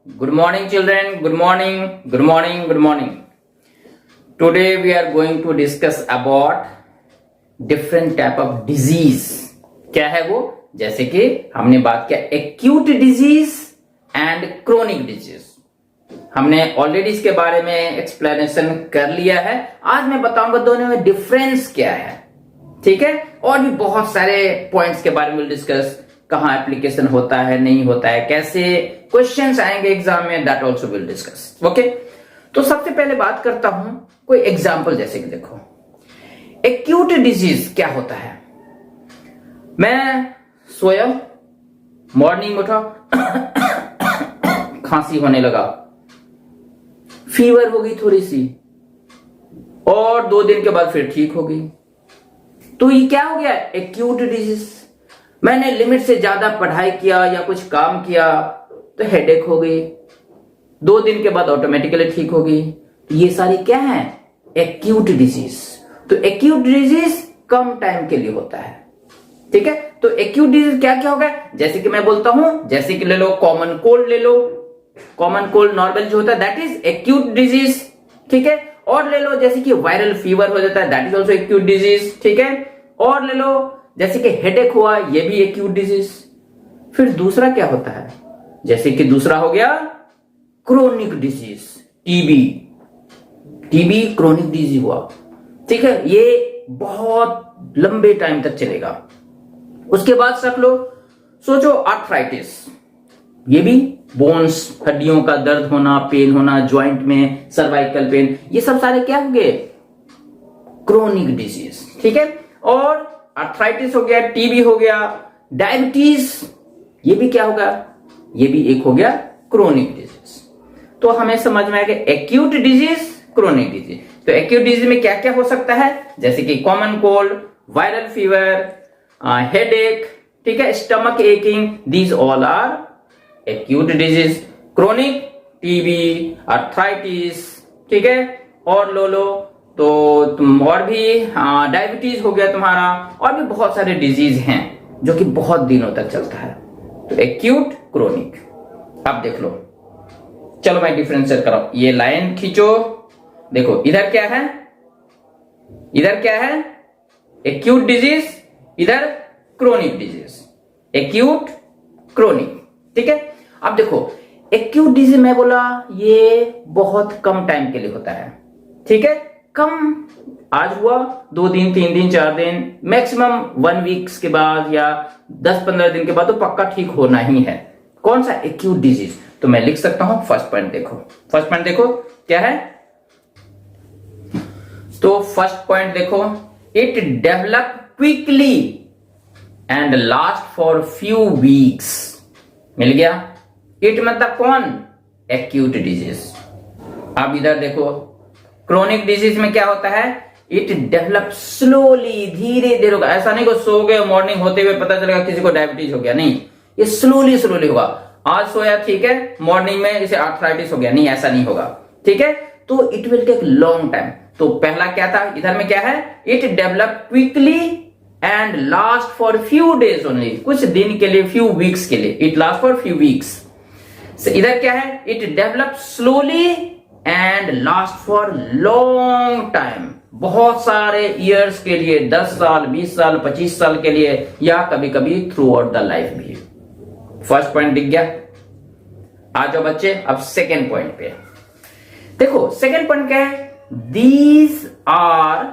Good morning, children. Good morning. Good morning. Good morning. Today we are going to discuss about different type of disease. क्या है वो? जैसे कि हमने बात किया acute disease and chronic disease. हमने ऑलरेडी इसके बारे में एक्सप्लेनेशन कर लिया है. आज मैं बताऊंगा दोनों में डिफरेंस क्या है. ठीक है. और भी बहुत सारे पॉइंट्स के बारे में डिस्कस, कहां एप्लीकेशन होता है, नहीं होता है, कैसे क्वेश्चंस आएंगे एग्जाम में, that also will discuss. Okay. तो सबसे पहले बात करता हूं कोई एग्जाम्पल. जैसे कि देखो एक्यूट डिजीज क्या होता है. मैं सोया, मॉर्निंग उठा, खांसी होने लगा, फीवर हो गई थोड़ी सी, और 2 दिन के बाद फिर ठीक हो गई. तो ये क्या हो गया? Acute disease. मैंने लिमिट से ज्यादा पढ़ाई किया या कुछ काम किया तो हेडेक हो गई, 2 दिन के बाद ऑटोमेटिकली ठीक हो गई. ये सारी क्या है? Acute disease. तो एक्यूट डिजीज कम टाइम के लिए होता है. ठीक है. तो एक्यूट डिजीज क्या क्या होगा? जैसे कि मैं बोलता हूं, जैसे कि ले लो कॉमन कोल्ड, ले लो कॉमन कोल्ड नॉर्मल जो होता है दैट इज एक्यूट डिजीज. ठीक है. और ले लो जैसे कि वायरल फीवर हो जाता है, that is also acute disease. ठीक है. और ले लो जैसे कि हेडेक हुआ, ये भी एक्यूट डिजीज. फिर दूसरा क्या होता है? जैसे कि दूसरा हो गया chronic disease. TB chronic disease हुआ. ठीक है. ये बहुत लंबे टाइम तक चलेगा. उसके बाद रख लो, सोचो आर्थराइटिस. ये भी बोन्स, हड्डियों का दर्द होना, पेन होना, ज्वाइंट में सर्वाइकल पेन, ये सब सारे क्या हो गए? Chronic disease. ठीक है. और आर्थराइटिस हो गया, टीबी हो गया, डायबिटीज, ये भी क्या होगा? ये भी एक हो गया क्रोनिक डिजीज. तो हमें समझ में आएगा एक्यूट डिजीज, क्रोनिक डिजीज. तो एक्यूट डिजीज में क्या क्या हो सकता है? जैसे कि common cold, viral fever, headache, ठीक है, stomach aching, these all are acute disease. Chronic TB, arthritis, ठीक है, और लो तो तुम और भी डायबिटीज हो गया तुम्हारा, और भी बहुत सारे डिजीज हैं जो कि बहुत दिनों तक चलता है. तो एक्यूट, क्रोनिक. अब देख लो, चलो मैं डिफरेंशिएट कर रहा हूं. ये लाइन खींचो, देखो इधर क्या है, इधर क्या है? एक्यूट डिजीज, इधर क्रोनिक डिजीज. Acute, chronic. ठीक है. अब देखो एक्यूट डिजीज मैं बोला ये बहुत कम टाइम के लिए होता है. ठीक है. कम, आज हुआ, 2 दिन, 3 दिन, 4 दिन, मैक्सिमम 1 वीक्स के बाद या 10-15 दिन के बाद तो पक्का ठीक होना ही है. कौन सा? Acute disease. तो मैं लिख सकता हूं, फर्स्ट पॉइंट देखो. फर्स्ट पॉइंट देखो क्या है. तो फर्स्ट पॉइंट देखो, it develop quickly and last for few weeks. मिल गया. इट मतलब कौन? Acute disease. अब इधर देखो क्रोनिक डिजीज में क्या होता है? इट डेवलप स्लोली, धीरे धीरे होगा. ऐसा नहीं को सो गए, मॉर्निंग होते हुए पता चलेगा किसी को डायबिटीज हो गया. नहीं, ये स्लोली स्लोली होगा. आज सोया, ठीक है, मॉर्निंग में इसे आर्थराइटिस हो गया. नहीं, ऐसा नहीं होगा. ठीक है. तो it will take long time. तो पहला क्या था, इधर में क्या है? It develop quickly and last for few days only. कुछ दिन के लिए, फ्यू वीक्स के लिए. It last for few weeks. इधर क्या है? It develop slowly and last for long time. बहुत सारे ईयर्स के लिए, 10 साल, 20 साल, 25 साल के लिए, या कभी कभी थ्रू आउट द लाइफ भी. फर्स्ट पॉइंट दिख गया. आ जाओ बच्चे अब सेकेंड पॉइंट पे. देखो सेकेंड पॉइंट क्या है? दीज आर,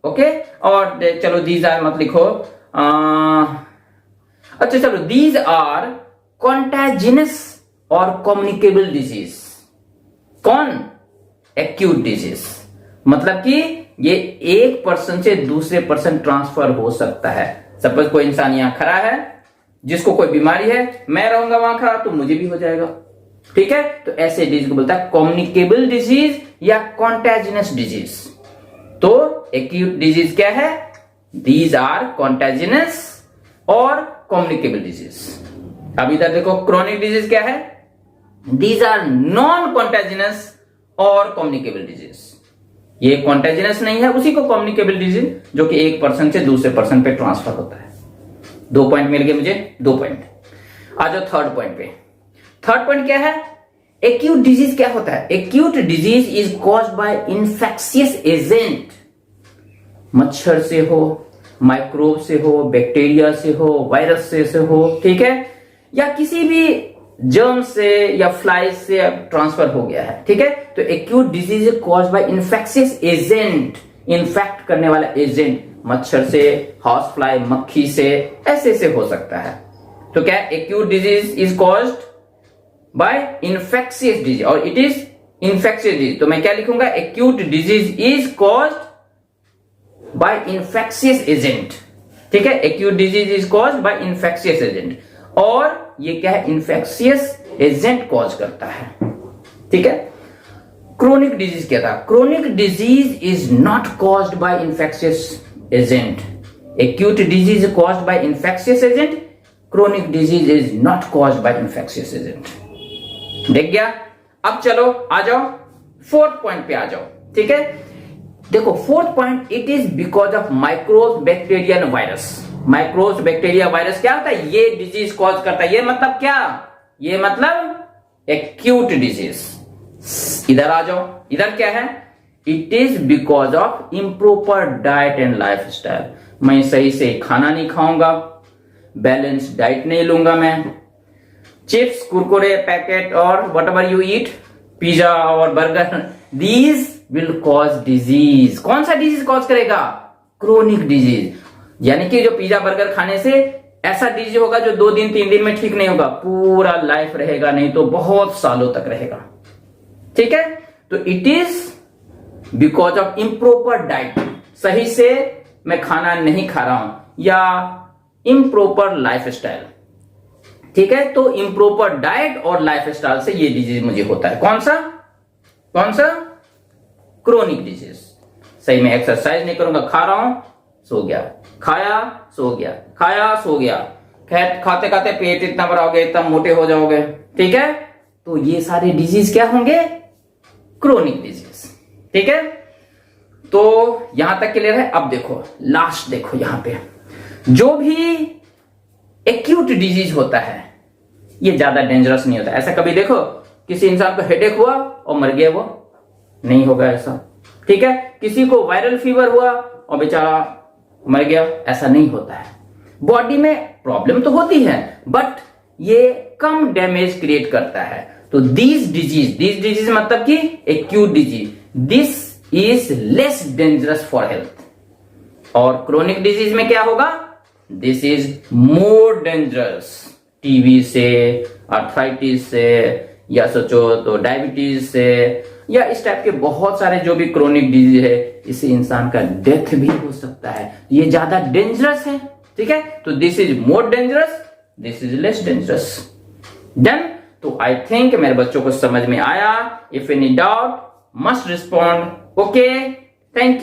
ओके, और चलो दीज आर मत लिखो. अच्छा चलो, दीज आर कॉन्टेजिनस और कम्युनिकेबल डिजीज. कौन? Acute disease. मतलब कि ये एक पर्सन से दूसरे पर्सन ट्रांसफर हो सकता है. सपोज कोई इंसान यहां खड़ा है, जिसको कोई बीमारी है, मैं रहूंगा वहां खड़ा तो मुझे भी हो जाएगा. ठीक है. तो ऐसे डिजीज को बोलता है कम्युनिकेबल डिजीज या कॉन्टेजिनस डिजीज. तो एक्यूट डिजीज क्या है? दीज आर कॉन्टेजिनस और कम्युनिकेबल डिजीज. अब इधर देखो क्रोनिक डिजीज क्या है? दीज आर नॉन कॉन्टेजिनस और कम्युनिकेबल डिजीज. ये कॉन्टेजिनस नहीं है, उसी को कम्युनिकेबल डिजीज, जो कि एक पर्सन से दूसरे पर्सन पे ट्रांसफर होता है. 2 पॉइंट मिल गए मुझे, 2 पॉइंट. आ जाओ थर्ड पॉइंट पे. थर्ड पॉइंट क्या है? एक्यूट डिजीज क्या होता है? Acute disease is caused by infectious agent. मच्छर से हो, माइक्रोब से हो, बैक्टीरिया से हो, वायरस से हो, ठीक है, या किसी भी जर्म से या फ्लाई से ट्रांसफर हो गया है, ठीक है। तो acute disease is caused by infectious agent, infect करने वाला एजेंट, मच्छर से, हाउस फ्लाई, मक्खी से, ऐसे हो सकता है। तो क्या acute disease is caused by infectious disease, और इट इज इन्फेक्शियस डिजीज। तो मैं क्या लिखूंगा? Acute disease is caused by infectious agent, ठीक है। Acute disease is caused by infectious agent, और ये क्या है? इन्फेक्शियस एजेंट कॉज करता है, ठीक है। क्रोनिक डिजीज क्या था? Chronic disease is not caused by infectious agent. Acute disease caused by infectious agent, chronic disease is not caused by infectious agent. देख गया? अब चलो आ जाओ फोर्थ पॉइंट पे आ जाओ, ठीक है। देखो fourth point, it is because of microbes, bacteria and virus. Microbes, bacteria, virus क्या होता है? ये डिजीज कॉज करता है। ये मतलब क्या? ये मतलब एक्यूट डिजीज। इधर आ जाओ, इधर क्या है? It is because of improper diet and life style. मैं सही से खाना नहीं खाऊंगा, बैलेंस डाइट नहीं लूंगा, मैं चिप्स, कुरकुरे पैकेट और whatever you eat, pizza और burger, these will cause disease. कौन सा डिजीज कॉज करेगा? Chronic disease. यानी कि जो पिज्जा बर्गर खाने से ऐसा डिजीज होगा जो 2 दिन 3 दिन में ठीक नहीं होगा, पूरा लाइफ रहेगा, नहीं तो बहुत सालों तक रहेगा, ठीक है। तो it is because of improper diet, सही से मैं खाना नहीं खा रहा हूं, या इम्प्रॉपर लाइफ स्टाइल, ठीक है। तो इम्प्रॉपर डाइट और लाइफ स्टाइल से ये डिजीज मुझे होता है। कौन सा? कौन सा? Chronic disease. सही में एक्सरसाइज नहीं करूंगा, खा रहा हूं, सो गया, खाया सो गया, खाया सो गया, खाते खाते पेट इतना बड़ा हो गया, इतना मोटे हो जाओगे, ठीक है। तो ये सारे डिजीज क्या होंगे? क्रोनिक डिजीज, ठीक है। तो यहां तक क्लियर है। अब देखो लास्ट, देखो यहां पे जो भी एक्यूट डिजीज होता है ये ज्यादा डेंजरस नहीं होता। ऐसा कभी देखो किसी इंसान को हेडेक हुआ और मर गया, वो नहीं होगा ऐसा, ठीक है। किसी को वायरल फीवर हुआ और बेचारा मर गया, ऐसा नहीं होता है। बॉडी में प्रॉब्लम तो होती है, बट ये कम डैमेज क्रिएट करता है। तो दिस डिजीज मतलब कि acute disease, this is less dangerous for health. और क्रोनिक डिजीज में क्या होगा? This is more dangerous. TB से, आर्थराइटिस से, या सोचो तो डायबिटीज से, या इस टाइप के बहुत सारे जो भी क्रोनिक डिजीज है, इससे इंसान का डेथ भी हो सकता है। ये ज्यादा डेंजरस है, ठीक है। तो this is more dangerous, this is less dangerous. Done. तो आई थिंक मेरे बच्चों को समझ में आया। If any doubt must respond. Okay, thank you.